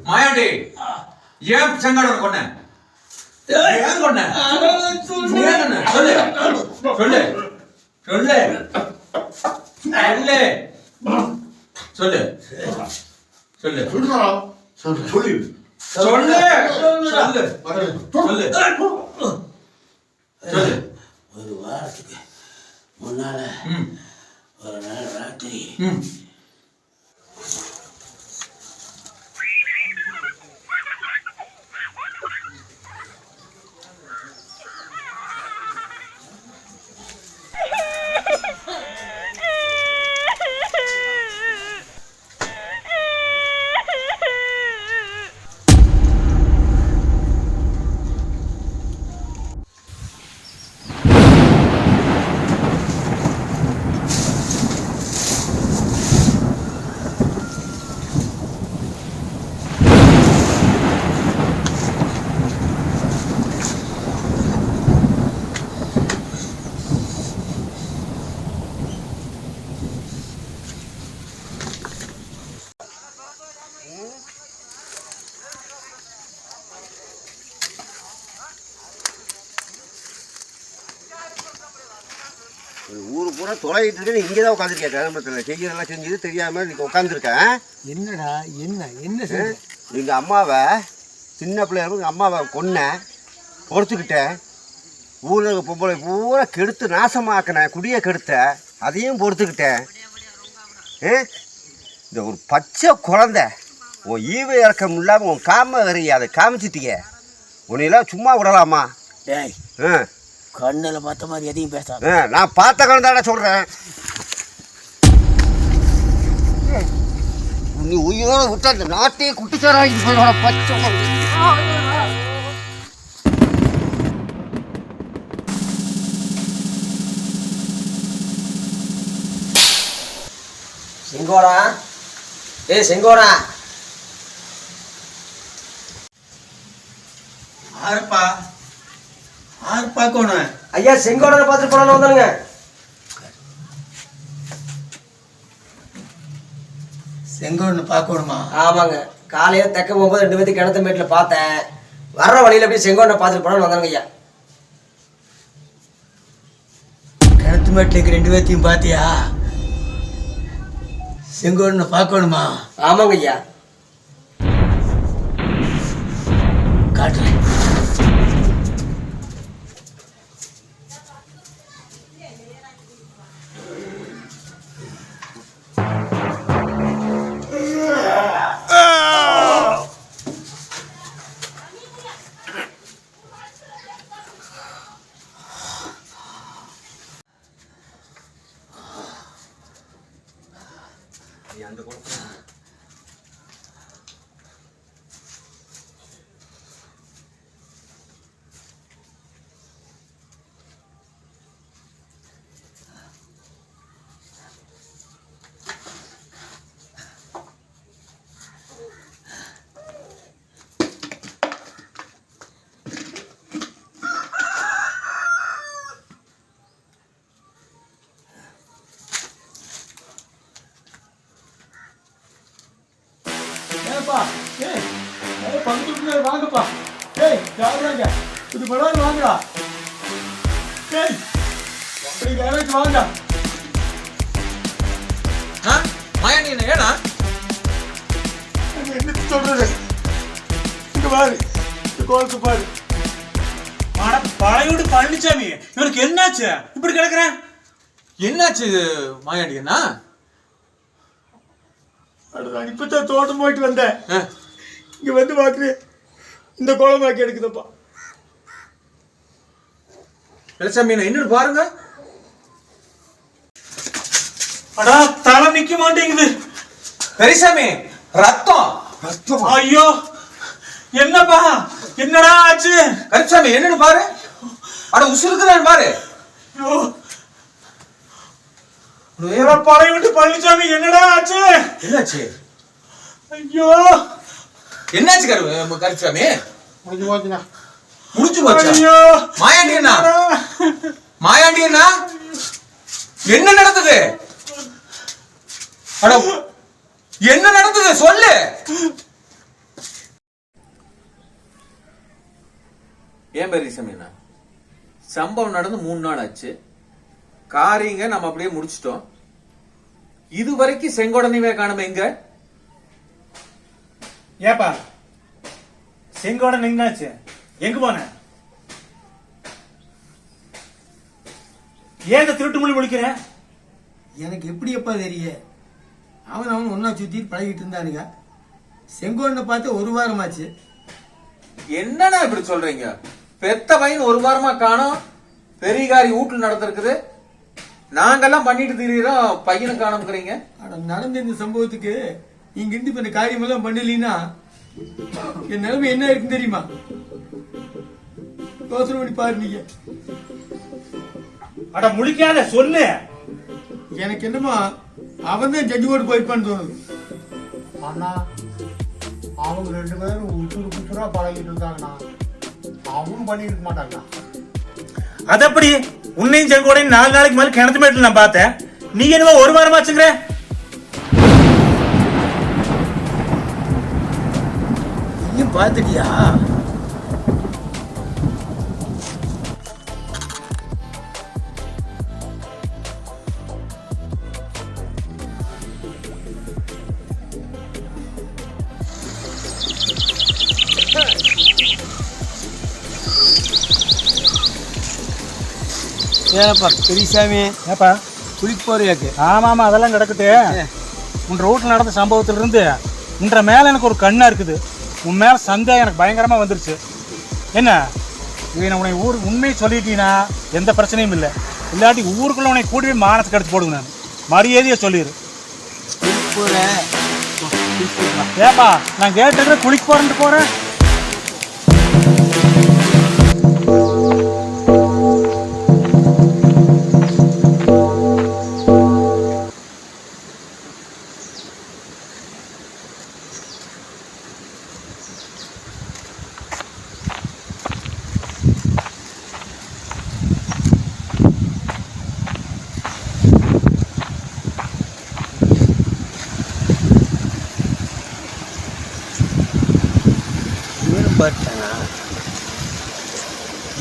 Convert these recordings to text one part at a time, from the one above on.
மாயாண்டி ஏன் செங்காடு கொன்ன? ஏன் கொன்ன? சொல்லு சொல்லு சொல்லு சொல்லு சொல்லு சொல்லு சொல்லு சொல்லு சொல்லு சொல்லு. ஒரு வாரத்துக்கு முன்னால ஒரு நாள் ராத்திரி ஊரு பூரா தொலைகிட்டு இருக்கேன். இங்கே தான் உட்காந்துருக்கேன். கிளம்பத்தில் செய்யறதெல்லாம் செஞ்சது தெரியாமல் இன்னைக்கு உட்காந்துருக்கேன். என்னடா என்ன எங்கள் அம்மாவை சின்ன பிள்ளைய எங்கள் அம்மாவை கொன்னேன், பொறுத்துக்கிட்டேன். ஊரில் பொம்பளை பூரா கெடுத்து நாசமாக்கினேன், குடியை கெடுத்தேன், அதையும் பொறுத்துக்கிட்டேன். இந்த ஒரு பச்சை குழந்தை உன் ஈவு இறக்கம் இல்லாமல் உன் காம வரைய அதை காமிச்சிட்டீங்க. உன்னையெல்லாம் சும்மா விடலாமா? டேய் கண்ணில் பார்த்த மாதிரி எதையும் பேச நான் பார்த்த கண் தானே சொல்கிறேன். நீ உயிரோட விட்ட அந்த நாட்டையே குட்டிச்சாராகி போயிட பச்சை. செங்கோடா செங்கோடா ஆறுப்பா ஆறுப்பாக்கணும் ஐயா செங்கோடனை பார்த்துட்டு போனான்னு வந்தானுங்க. செங்கோடனை பார்க்கணுமா? ஆமாங்க, காலையில் தெக்க போகும்போது 2 பேர்த்து கிணத்து மேட்டில் பார்த்தேன். வர்ற வழியில் அப்படியே செங்கோடனை பார்த்துட்டு போனான்னு வந்தானுங்க ஐயா. கிணத்து மேட்டில் 2 பேர்த்தையும் பார்த்தியா? செங்கோடனை பார்க்கணுமா? ஆமாங்க ஐயா. காட்டுறேன். அந்த குழப்பம் வாங்கப்பா. யாருங்க இது படம் வாங்கடா. வாங்க. மாயாண்டி ஏடா என்ன சொல்றது? இங்க பாரு, கோலத்து பாரு. பழையோடு பழனிசாமி, இவருக்கு என்னாச்சு இப்படி கிடக்குறேன்? என்னாச்சு இது மாயாண்டி? என்ன இப்பதான் தோட்டம் போயிட்டு வந்தேன். இங்க வந்து பாக்குறேன் இந்த கோலமாக்கி எடுக்குதப்பா. பெருசாமி இன்னொரு பாருங்க. அடா தலை நிக்க மாட்டேங்குது. பெரியசாமி ரத்தம் ரத்தம். ஐயோ என்னப்பா, என்னடா ஆச்சு? கருப்பசாமி என்னன்னு பாரு. அட உசுருக்குதான் பாரு. பழைய விட்டு பழனிசாமி என்னடா ஆச்சு? என்னாச்சு? ஐயோ என்னாச்சு கருப்பசாமி? முடிஞ்சு போச்சுண்ணா. முடிஞ்சு போச்சு. மாயாண்டி அண்ணா, மாயாண்டி அண்ணா என்ன நடந்தது? அட என்ன நடந்தது சொல்லு. ஏன் பெரியசாமிண்ணா, சம்பவம் நடந்து 3 நாள் ஆச்சு. காரியங்க நம்ம அப்படியே முடிச்சிட்டோம். இது வரைக்கும் செங்கோடனைவே காணாம எங்க? ஏப்பா செங்கோடன் எங்கனாச்சு? எங்க போன? ஏன் திருட்டு மொழி முடிக்கிற? எனக்கு எப்படி எப்பா தெரியும்? அவன் ஒன்னா சுத்தி பழகிட்டு இருந்தானுங்க. செங்கோடனை பார்த்து 1 வாரமாச்சு. என்னன்னா இப்படி சொல்றீங்க? பெத்த பையன் 1 வாரமா காணோம், பெரியகாரி வீட்டுல நடந்திருக்குது, நாங்கெல்லாம் பண்ணிட்டு திரியிறோம், பையனை காணோம்ங்கிறீங்க. நடந்த இந்த சம்பவத்துக்கு நீங்க இருந்து இப்ப இந்த காரியம் எல்லாம் பண்ணலீன்னா என் நிலைமை என்ன இருக்குன்னு தெரியுமா? யோசனை பண்ணி பாரு நீங்க. அட முழிக்காத சொல்லு. எனக்கு என்னமா அவன் தான் ஜட்ஜி ஓட்டு போயிருப்பான்னு தோணுது. அண்ணா அவங்க 2 பேரும் உசுறு குசுரா பழகிட்டு இருந்தாங்கண்ணா. அவனும் பண்ணிருக்க மாட்டாங்கண்ணா. அது எப்படி? உன்னையும் செங்கோடையும் 4 நாளைக்கு மேல கிணத்து மேட்டில் நான் பார்த்தேன். நீ என்னவோ 1 வாரமாச்சுங்கிற? நீயும் பார்த்துட்டியா? ஏப்பா பெரியசாமி, ஏப்பா குளிக்க போறியாக்கு? ஆமாமா, அதெல்லாம் கிடக்குது. உன் ரோட்டில் நடந்த சம்பவத்திலிருந்து உன்ற மேல எனக்கு ஒரு கண்ணா இருக்குது. உன் மேல சந்தேகம் எனக்கு பயங்கரமா வந்துருச்சு. என்ன இவன் உன்னை உண்மையை சொல்லிட்டீங்கன்னா எந்த பிரச்சனையும் இல்லை. இல்லாட்டி ஊருக்குள்ள உன்னை கூடி போய் மானத்தை கடிச்சு போடுங்க. நான் மரியாதையா சொல்லிடு. ஏப்பா நான் கேட்டு குளிக்க போறேன்ட்டு போறேன்.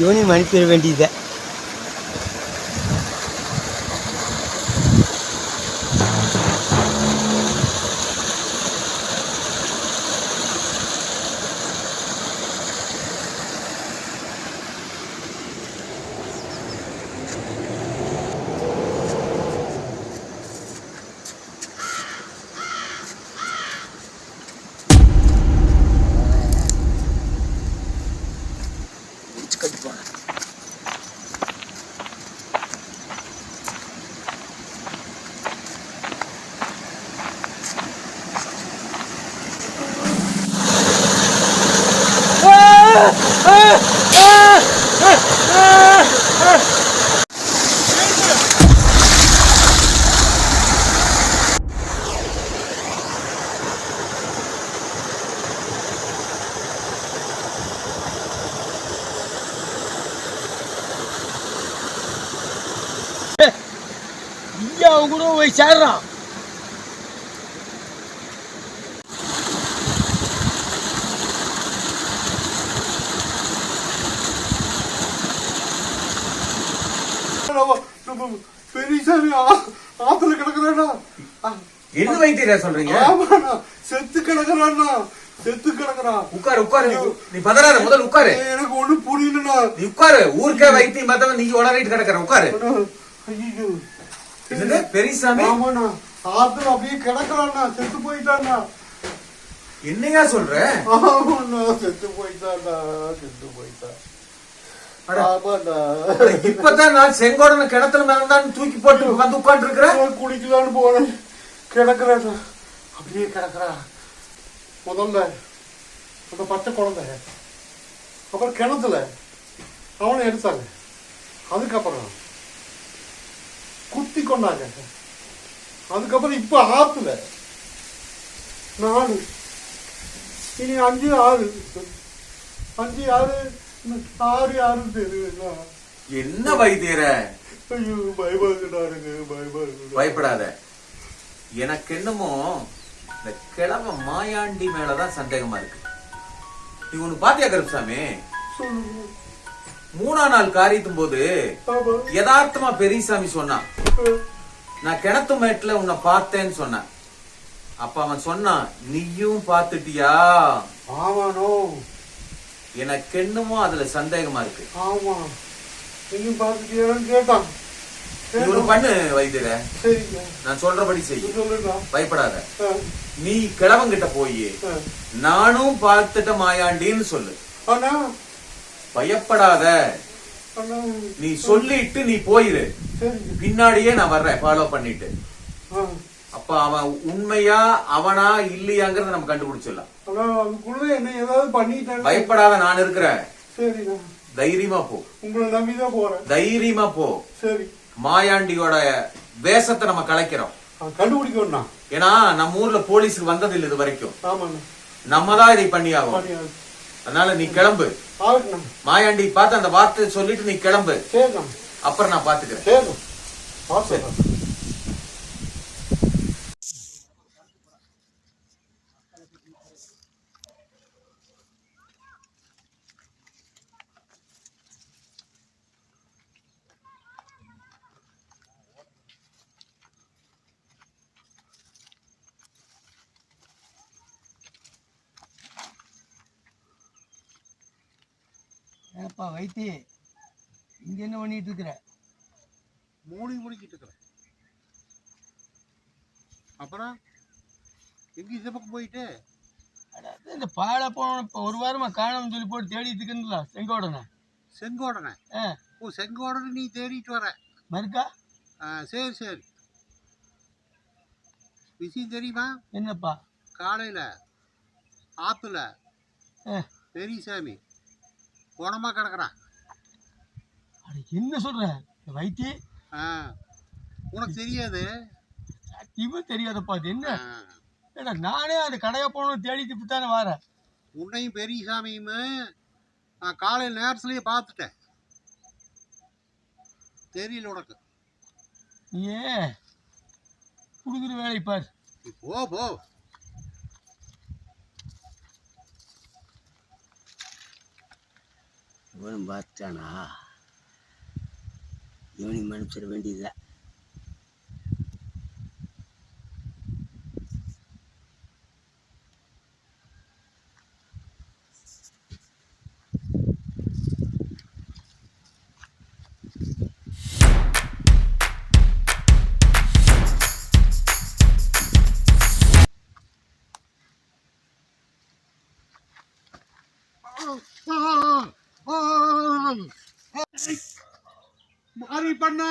இவனையும் அனுப்பிட வேண்டியதை. அவன் கூட போய் சேர்றான். பெரியசாமி ஆத்துல கிடக்குறானா? என்ன வைத்தியரா சொல்றீங்க? ஆமாண்ணா, செத்து கிடக்குறான்னா, செத்து கிடக்குறான். உட்காரு உட்காரு, நீ பதறாத, முதல்ல உட்காரு. எனக்கு ஒண்ணும் புரியலண்ணா. நீ உட்காரு, ஊருக்கே வைத்தியம் பார்த்தவன் நீங்க உளறிட்டு கிடக்குற. உட்காரு. ஐயோ, என்னது பெரியசாமி? ஆமாண்ணா, ஆத்துல அப்படியே கிடக்குறான்னா, செத்து போயிட்டான்னா. என்னையா சொல்ற? ஆமாண்ணா, செத்து போயிட்டான்னா, செத்து போயிட்டான். ஆமாண்ணா, இப்பதான் நான் செங்கோடன கிணத்துல மேலதான் தூக்கி போட்டு வந்து உட்காந்து இருக்கிறேன். குளிக்கலான்னு போனேன், கிடக்குறாண்ணா, அப்படியே கிடக்குறா. முதல்ல அந்த பச்சை குழந்தை, அப்புறம் கிணத்துல அவனை எடுத்தாங்க. அதுக்கப்புறம் குத்தி கொண்டாங்க. அதுக்கப்புறம் இப்ப ஆத்துல 4, இனி 5, 6, 5, 6, 6 தெரியல. என்ன வைத்தியர? ஐயோ, பயமாக்குறாருங்க, பயமாக்குறாரு. பயப்படாத. எனக்கு என்னமோ இந்த கிழவ மாயாண்டி மேலதான் சந்தேகமா இருக்கு. நீ ஒண்ணு பாத்தியா கருப்சாமி? சொல்லுங்க. 3ஆம் நாள் காரியத்தும் போது யதார்த்தமா பெரியசாமி சொன்னான், நான் கிணத்து மேட்டுல உன்னை பார்த்தேன்னு சொன்னேன். அப்ப அவன் சொன்னான், நீயும் பார்த்துட்டியா? ஆமாண்ணோ. எனக்கு என்னமோ அதுல சந்தேகமா இருக்கு. ஆமா, நீயும் பார்த்துட்டியான்னு கேட்டான். நீ ஒரு பண்ணு வைத்தியர, சரிங்க, நான் சொல்றபடி செய்ய, சொல்லுங்க. பயப்படாத. நீ கிழவங்கிட்ட போய் நானும் பார்த்துட்ட மாயாண்டின்னு சொல்லு. அண்ணா, பயப்படாத, அண்ணா, நீ சொல்லிட்டு நீ போயிரு. சரிங்க. பின்னாடியே நான் வர்றேன் ஃபாலோ பண்ணிட்டு. ஆ. அப்ப அவன் உண்மையா அவனா இல்லையாங்கிறத நம்ம கண்டுபிடிச்சிடலாம். அண்ணா, அதுக்குள்ள என்ன ஏதாவது பண்ணிட்டாங்க. பயப்படாத, நான் இருக்கிறேன். சரிண்ணா, தைரியமா போ. உங்களை நம்பிதான் போறேன். தைரியமா போ. சரி, மாயாண்டியோட வேஷத்தை நம்ம கலைக்கிறோம். கண்டுபிடிக்கணும்ண்ணா. ஏன்னா நம்ம ஊர்ல போலீஸுக்கு வந்ததில்லை இது வரைக்கும். ஆமாண்ணா, நம்ம தான் இதை பண்ணியாகும். பண்ணியாச்சு. அதனால நீ கிளம்பு. ஆகட்டுண்ணா. மாயாண்டி பார்த்து அந்த வார்த்தையை சொல்லிட்டு நீ கிளம்பு. சரிண்ணா, அப்புறம் நான் பாத்துக்கிறேன். சரிண்ணா, பார்த்துக்கிறேன். ஏப்பா வைத்தி, இங்க என்ன பண்ணிட்டு இருக்கிற? மூடி முடிக்கிட்டு இருக்கிறேன். அப்புறம் எங்க இந்த பக்கம் போயிட்டு இந்த பாலை போன ஒரு வாரமா காணோம்னு சொல்லி போட்டு தேடிட்டு இருக்குங்களா செங்கோடனை? செங்கோடனை? ஓ, செங்கோடனை நீ தேடிட்டு வர மறுக்கா? சரி சரி. விஷயம் தெரியுமா? என்னப்பா? காலையில ஆத்துல பெரியசாமி குணமா கிடக்குறான். என்ன சொல்ற வைத்தி? உனக்கு தெரியாது? சத்தியமா தெரியாதப்பா. அது என்ன? ஏடா, நானே அந்த கடையை போகணும் தேடிட்டு தானே வரேன். உன்னையும் பெரியசாமியும் நான் காலையில் நேரத்துலயே பார்த்துட்டேன். தெரியல உனக்கு? ஏ குடுக்குற வேலை பார். போ போ. இவனும் பார்த்தானா? இவனையும் மனுப்பிச்சிட வேண்டியதுதான். மாறி பண்ணா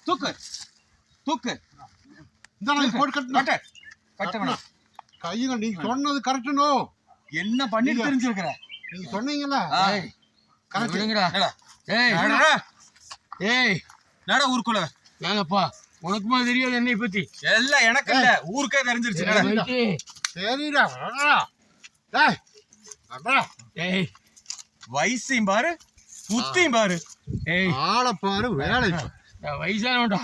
தூக்கு தூக்கு. கையில நீங்க சொன்னது கரெக்டுனோ? என்ன பண்ணிட்டு தெரிஞ்சிருக்கிற? நீங்க சொன்னீங்களா? ஏய் நட ஊருக்குள்ள வேலைப்பா. உனக்குமா தெரியாது என்னை பத்தி? எல்லாம் எனக்கு இல்ல, ஊருக்கே தெரிஞ்சிருச்சு. சரிடா. ஏய், வயசையும் பாரு, புத்தியும் பாரு. ஏய், ஆளை பாரு, வேலை வயசானவன்டா.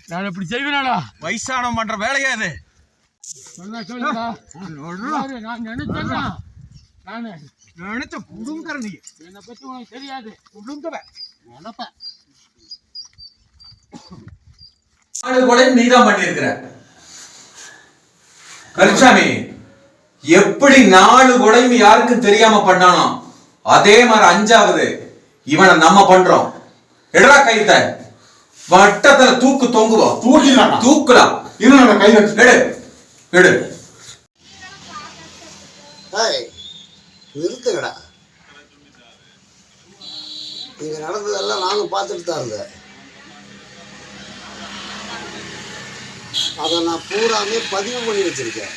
நான் இப்படி செய்வேனாடா? வயசானவன் பண்ற வேலையா இது? சொல்லுடா. நான் நினைச்சேன்னா நானு நினைச்ச புடுங்கற. நீ என்னை பத்தி உனக்கு தெரியாது. புடுங்கவன் நினைப்பேன். நீதான் பண்ணிருக்கிற கருச்சாமி. எப்படி 4 கொலையும் யாருக்கும் தெரியாம பண்ணானோ அதே மாதிரி 5வது இவனை நம்ம பண்றோம். எடுறா கைத்த, வட்டத்துல தூக்கு தொங்குவோம். தூக்கலாம். கை எடு எடு. நிறுத்துங்கடா. இங்க நடந்ததெல்லாம் நானும் பார்த்துட்டு தான் இருந்தேன். அதை நான் பூராமே பதிவு பண்ணி வச்சிருக்கேன்.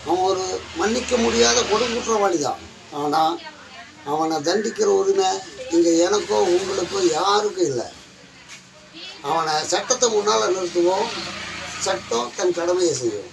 அவன் ஒரு மன்னிக்க முடியாத கொடுங்குற்றவாளி தான். ஆனால் அவனை தண்டிக்கிற உரிமை இங்கே எனக்கோ உங்களுக்கோ யாருக்கும் இல்லை. அவனை சட்டத்தை முன்னால் நிறுத்துவோம். சட்டம் தன் கடமையை செய்யும்.